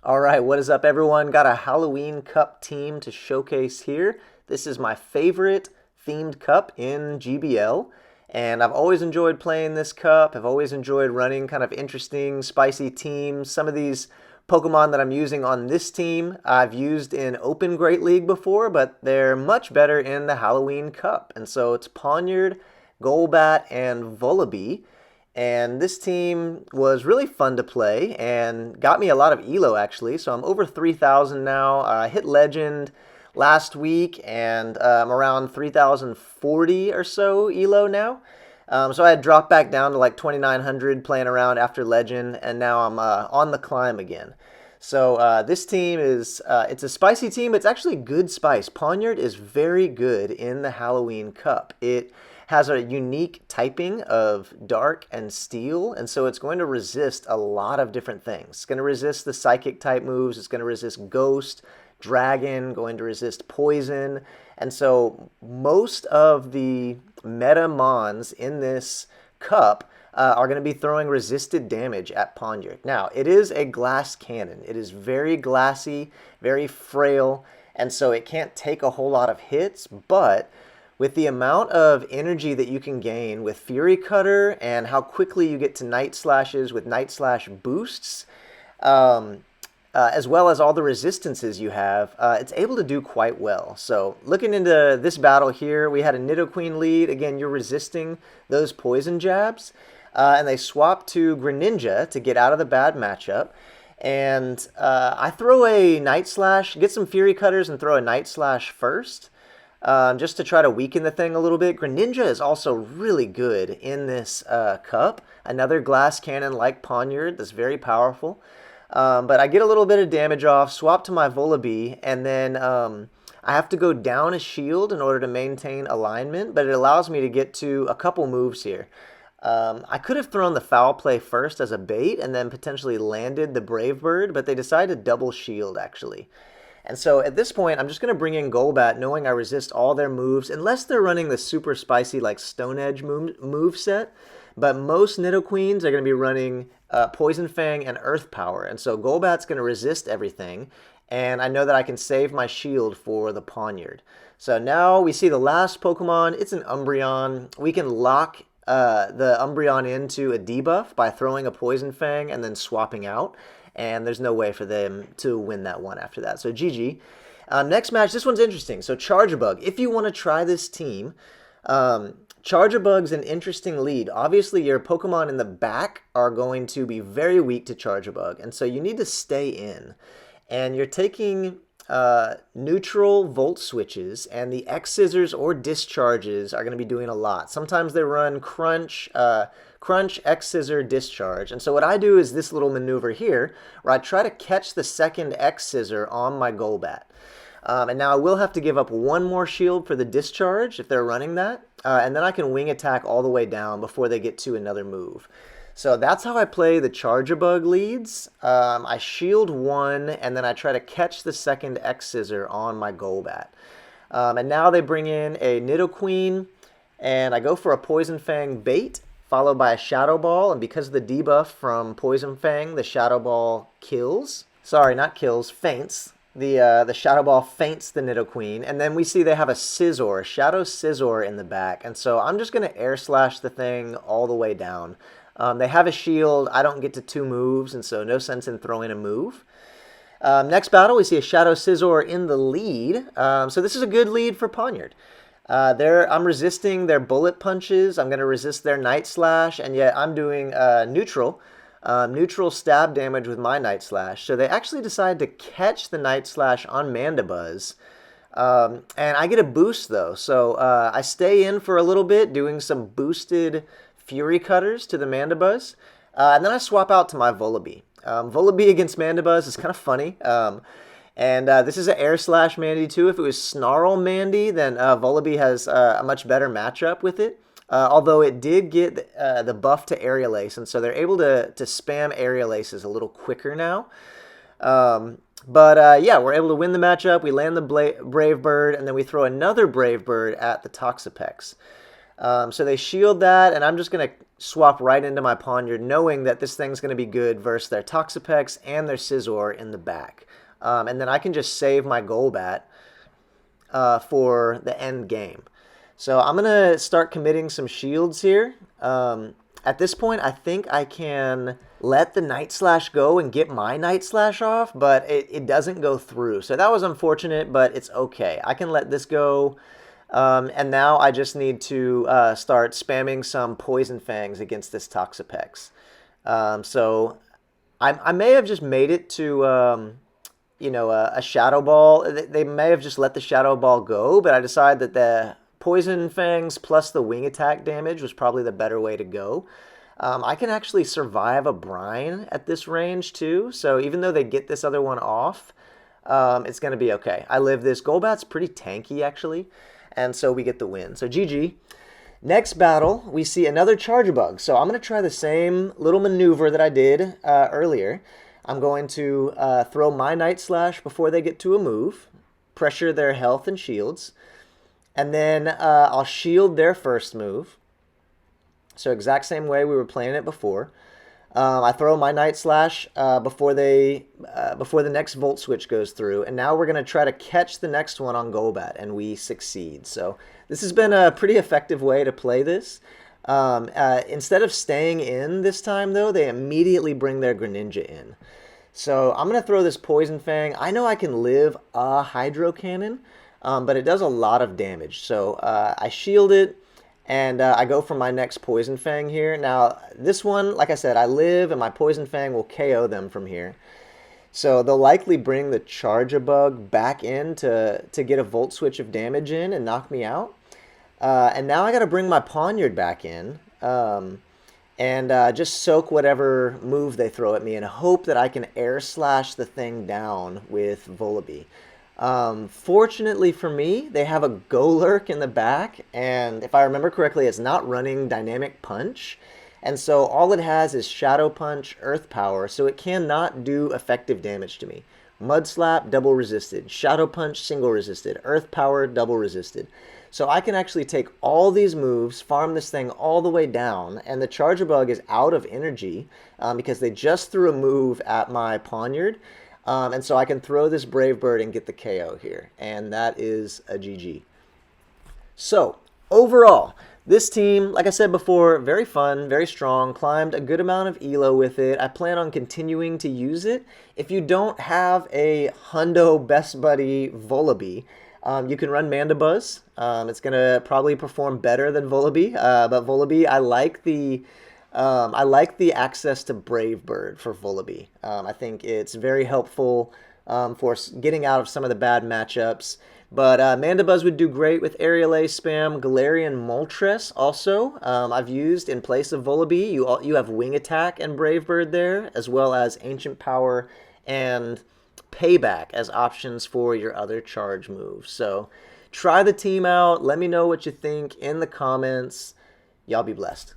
All right, what is up, everyone? Got a Halloween Cup team to showcase here. This is my favorite themed cup in GBL, and I've always enjoyed playing this cup. I've always enjoyed running kind of interesting, spicy teams. Some of these Pokemon that I'm using on this team, I've used in Open Great League before, but they're much better in the Halloween Cup. And so it's Pawniard, Golbat, and Vullaby. And this team was really fun to play and got me a lot of elo actually. So I'm over 3,000 now. I hit legend last week and I'm around 3,040 or so elo now. So I had dropped back down to like 2,900 playing around after legend, and now I'm on the climb again. So this team is, it's a spicy team. It's actually good spice. Pawniard is very good in the Halloween Cup. It has a unique typing of dark and steel, and so it's going to resist a lot of different things. It's going to resist the psychic type moves. It's going to resist ghost, dragon, going to resist poison. And so most of the meta mons in this cup are going to be throwing resisted damage at Pawniard. Now, it is a glass cannon. It is very glassy, very frail, and so it can't take a whole lot of hits, but with the amount of energy that you can gain with Fury Cutter and how quickly you get to Night Slashes with Night Slash boosts, as well as all the resistances you have, it's able to do quite well. So looking into this battle here, we had a Nidoqueen lead. Again, you're resisting those poison jabs. And they swap to Greninja to get out of the bad matchup. And I throw a Night Slash, get some Fury Cutters and throw a Night Slash first. Just to try to weaken the thing a little bit. Greninja is also really good in this cup. Another glass cannon like Pawniard that's very powerful. But I get a little bit of damage off, swap to my Vullaby, and then I have to go down a shield in order to maintain alignment, but it allows me to get to a couple moves here. I could have thrown the Foul Play first as a bait and then potentially landed the Brave Bird, but they decided to double shield actually. And so at this point, I'm just going to bring in Golbat, knowing I resist all their moves, unless they're running the super spicy like Stone Edge move set. But most Nidoqueens are going to be running Poison Fang and Earth Power. And so Golbat's going to resist everything. And I know that I can save my shield for the Pawniard. So now we see the last Pokemon. It's an Umbreon. We can lock the Umbreon into a debuff by throwing a Poison Fang and then swapping out. And there's no way for them to win that one after that. So GG. Next match, this one's interesting. So Charjabug, if you want to try this team, Charjabug's an interesting lead. Obviously, your Pokemon in the back are going to be very weak to Charjabug, and so you need to stay in. And you're taking neutral Volt Switches, and the X-Scissors or Discharges are going to be doing a lot. Sometimes they run Crunch, X-Scissor, Discharge. And so what I do is this little maneuver here, where I try to catch the second X-Scissor on my Golbat. And now I will have to give up one more shield for the Discharge if they're running that. And then I can wing attack all the way down before they get to another move. So that's how I play the Charjabug leads. I shield one, and then I try to catch the second X-Scissor on my Golbat. And now they bring in a Nidoqueen, and I go for a Poison Fang bait, followed by a Shadow Ball, and because of the debuff from Poison Fang, the Shadow Ball kills. Sorry, not kills, faints. The Shadow Ball faints the Nidoqueen, and then we see they have a Scizor, a Shadow Scizor in the back, and so I'm just going to Air Slash the thing all the way down. They have a shield. I don't get to two moves, and so no sense in throwing a move. Next battle, we see a Shadow Scizor in the lead, so this is a good lead for Pawniard. I'm resisting their bullet punches. I'm going to resist their Night Slash, and yet I'm doing neutral stab damage with my Night Slash. So they actually decide to catch the Night Slash on Mandibuzz. And I get a boost, though. So I stay in for a little bit, doing some boosted Fury Cutters to the Mandibuzz. And then I swap out to my Vullaby. Vullaby against Mandibuzz is kind of funny. And this is an Air Slash Mandy too. If it was Snarl Mandy, then Vullaby has a much better matchup with it. Although it did get the buff to Aerial Ace, and so they're able to spam Aerial Aces a little quicker now. Yeah, we're able to win the matchup. We land the Brave Bird, and then we throw another Brave Bird at the Toxapex. So they shield that, and I'm just going to swap right into my Pawniard, knowing that this thing's going to be good versus their Toxapex and their Scizor in the back. And then I can just save my Golbat for the end game. So I'm going to start committing some shields here. At this point, I think I can let the Night Slash go and get my Night Slash off, but it doesn't go through. So that was unfortunate, but it's okay. I can let this go. And now I just need to start spamming some Poison Fangs against this Toxapex. So I may have just made it to, you know, a Shadow Ball. They may have just let the Shadow Ball go, but I decided that the Poison Fangs plus the Wing Attack damage was probably the better way to go. I can actually survive a Brine at this range too, so even though they get this other one off, it's going to be okay. I live this. Golbat's pretty tanky actually, and so we get the win. So GG. Next battle, we see another Charjabug. So I'm going to try the same little maneuver that I did earlier. I'm going to throw my Night Slash before they get to a move, pressure their health and shields, and then I'll shield their first move. So exact same way we were playing it before. I throw my Night Slash before the next Volt Switch goes through, and now we're going to try to catch the next one on Golbat, and we succeed. So this has been a pretty effective way to play this. Instead of staying in this time, though, they immediately bring their Greninja in. So I'm going to throw this Poison Fang. I know I can live a Hydro Cannon, but it does a lot of damage. So I shield it. And I go for my next Poison Fang here. Now, this one, like I said, I live, and my Poison Fang will KO them from here. So they'll likely bring the Charjabug back in to get a Volt Switch of damage in and knock me out. And now I got to bring my Pawniard back in and just soak whatever move they throw at me and hope that I can Air Slash the thing down with Vullaby. Fortunately for me, they have a Golurk in the back, and if I remember correctly, it's not running Dynamic Punch, and so all it has is Shadow Punch, Earth Power, so it cannot do effective damage to me. Mud Slap, double resisted. Shadow Punch, single resisted. Earth Power, double resisted. So I can actually take all these moves, farm this thing all the way down, and the Charjabug is out of energy because they just threw a move at my Pawniard. And so I can throw this Brave Bird and get the KO here. And that is a GG. So, overall, this team, like I said before, very fun, very strong, climbed a good amount of ELO with it. I plan on continuing to use it. If you don't have a Hundo Best Buddy Vullaby, you can run Mandibuzz. It's going to probably perform better than Vullaby. But Vullaby, I like the access to Brave Bird for Vullaby. I think it's very helpful for getting out of some of the bad matchups. But Mandibuzz would do great with Aerial Ace spam. Galarian Moltres also I've used in place of Vullaby. You have Wing Attack and Brave Bird there, as well as Ancient Power and Payback as options for your other charge moves. So try the team out. Let me know what you think in the comments. Y'all be blessed.